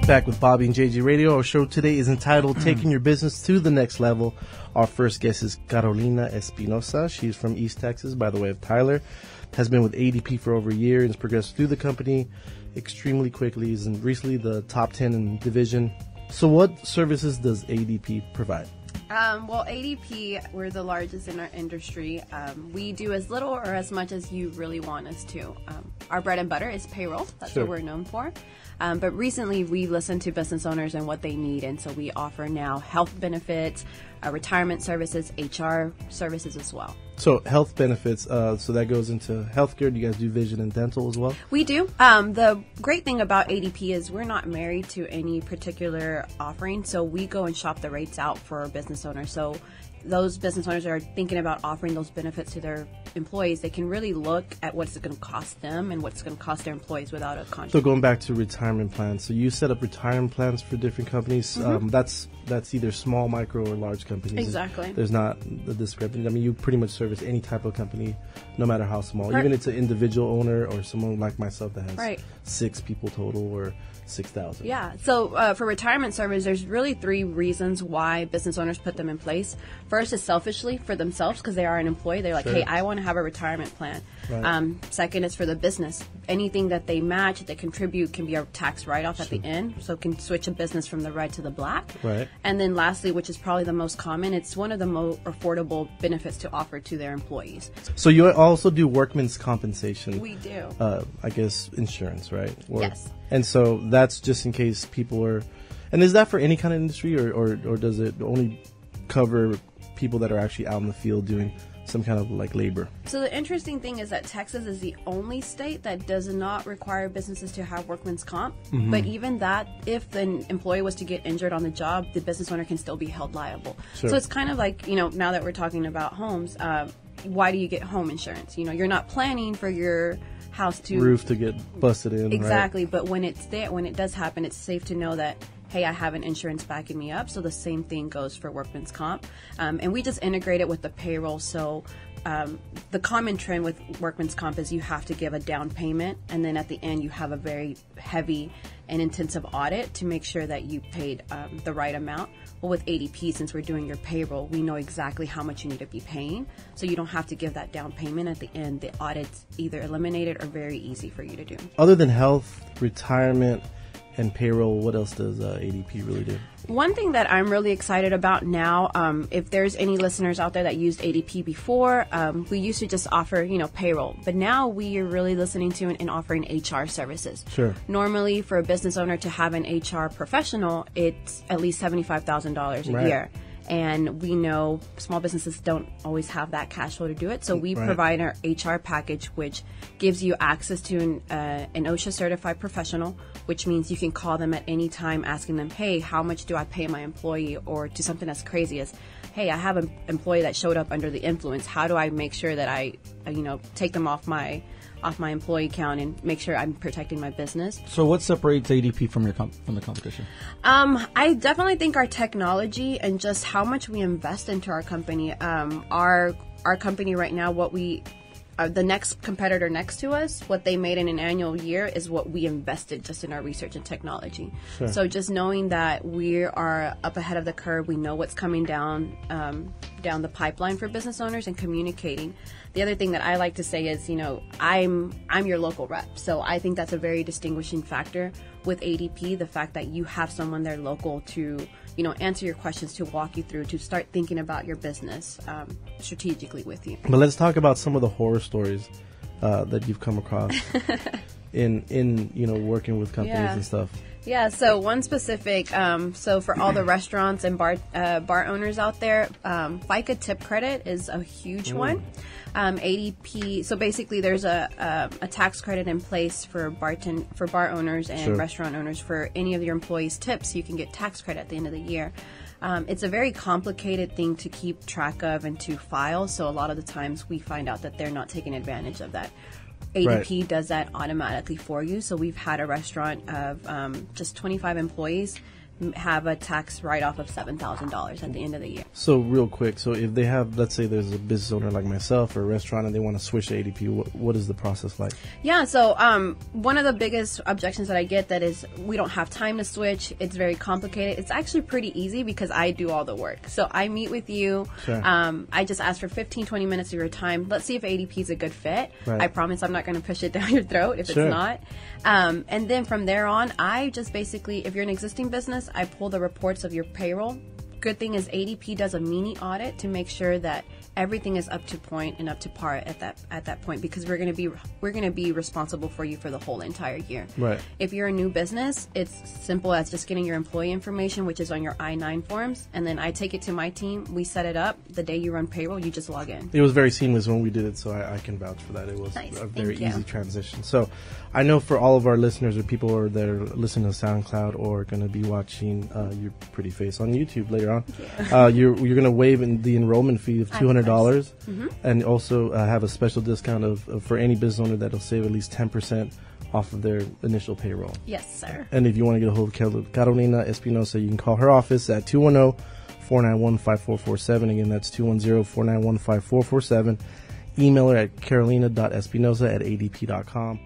Back with Bobby and JJ Radio. Our show today is entitled Taking Your Business to the Next Level. Our first guest is Carolina.Espinoza. She's from East Texas, by the way of Tyler. Has been with ADP for over a year and has progressed through the company extremely quickly. Is recently the top 10 in division. So what services does ADP provide? Well, ADP, we're the largest in our industry. We do as little or as much as you really want us to. Our bread and butter is payroll. That's what we're known for. But recently, we listened to business owners and what they need, and so we offer now health benefits, retirement services, HR services as well. So health benefits, so that goes into healthcare. Do you guys do vision and dental as well? We do. The great thing about ADP is we're not married to any particular offering, so we go and shop the rates out for business owners. So those business owners that are thinking about offering those benefits to their employees, they can really look at what's it going to cost them and what's going to cost their employees without a contract. So going back to retirement plans, so you set up retirement plans for different companies. Mm-hmm. That's either small, micro, or large companies. Exactly. There's not the discrepancy. I mean, you pretty much service any type of company, no matter how small. Even if it's an individual owner or someone like myself that has 6 people total or 6,000. Yeah. So for retirement service, there's really 3 reasons why business owners put them in place. First is selfishly for themselves because they are an employee. They're like, hey, I want to have a retirement plan. Right. Second is for the business. Anything that they match, that they contribute can be a tax write-off at the end. So it can switch a business from the red to the black. Right. And then lastly, which is probably the most common, it's one of the most affordable benefits to offer to their employees. So you also do workman's compensation. We do. I guess insurance, right? Yes. And so that's just in case people are... And is that for any kind of industry or does it only cover people that are actually out in the field doing some kind of like labor? So the interesting thing is that Texas is the only state that does not require businesses to have workman's comp. Mm-hmm. But even that, if the employee was to get injured on the job, the business owner can still be held liable. Sure. So it's kind of like, now that we're talking about homes, why do you get home insurance? You're not planning for your house to... roof to get busted in. Exactly. Right? But when it's there, when it does happen, it's safe to know that, hey, I have an insurance backing me up. So the same thing goes for workman's comp. And we just integrate it with the payroll. So the common trend with workman's comp is you have to give a down payment. And then at the end, you have a very heavy and intensive audit to make sure that you paid the right amount. Well, with ADP, since we're doing your payroll, we know exactly how much you need to be paying. So you don't have to give that down payment at the end. The audit's either eliminated or very easy for you to do. Other than health, retirement, and payroll, what else does ADP really do? One thing that I'm really excited about now, if there's any listeners out there that used ADP before, we used to just offer, payroll. But now we are really listening to and offering HR services. Sure. Normally, for a business owner to have an HR professional, it's at least $75,000 a year. And we know small businesses don't always have that cash flow to do it. So we provide our HR package, which gives you access to an OSHA certified professional, which means you can call them at any time asking them, hey, how much do I pay my employee? Or to something as crazy as, hey, I have an employee that showed up under the influence. How do I make sure that I, take them off my employee count and make sure I'm protecting my business. So what separates ADP from the competition? I definitely think our technology and just how much we invest into our company. Our company right now, the next competitor next to us, what they made in an annual year is what we invested just in our research and technology. Sure. So just knowing that we are up ahead of the curve, we know what's coming down the pipeline for business owners and communicating. The other thing that I like to say is, I'm your local rep. So I think that's a very distinguishing factor with ADP, the fact that you have someone there local to, answer your questions, to walk you through, to start thinking about your business strategically with you. But let's talk about some of the horror stories that you've come across in working with companies and stuff. Yeah, so one specific, so for all the restaurants and bar owners out there, FICA tip credit is a huge one. ADP, so basically there's a tax credit in place for bar owners and restaurant owners. For any of your employees' tips, you can get tax credit at the end of the year. It's a very complicated thing to keep track of and to file, so a lot of the times we find out that they're not taking advantage of that. ADP does that automatically for you. So we've had a restaurant of just 25 employees have a tax write-off of $7,000 at the end of the year. So real quick, so if they have, let's say there's a business owner like myself or a restaurant and they want to switch to ADP, what is the process like? Yeah, so one of the biggest objections that I get that is we don't have time to switch. It's very complicated. It's actually pretty easy because I do all the work. So I meet with you. Sure. I just ask for 15, 20 minutes of your time. Let's see if ADP is a good fit. Right. I promise I'm not going to push it down your throat if Sure. it's not. And then from there on, I just basically, if you're an existing business, I pull the reports of your payroll. Good thing is ADP does a mini audit to make sure that everything is up to point and up to par at that point, because we're going to be responsible for you for the whole entire year. Right. If you're a new business, it's simple as just getting your employee information, which is on your I-9 forms, and then I take it to my team. We set it up. The day you run payroll, you just log in. It was very seamless when we did it, so I can vouch for that. It was Nice. a very Thank you. easy transition. So I know for all of our listeners or people that are listening to SoundCloud or going to be watching your pretty face on YouTube later on, you're going to waive the enrollment fee of $200. Mm-hmm. And also have a special discount of for any business owner that'll save at least 10% off of their initial payroll. Yes, sir. And if you want to get a hold of Carolina.Espinoza, you can call her office at 210-491-5447. Again, that's 210-491-5447. Email her at Carolina.Espinoza@adp.com.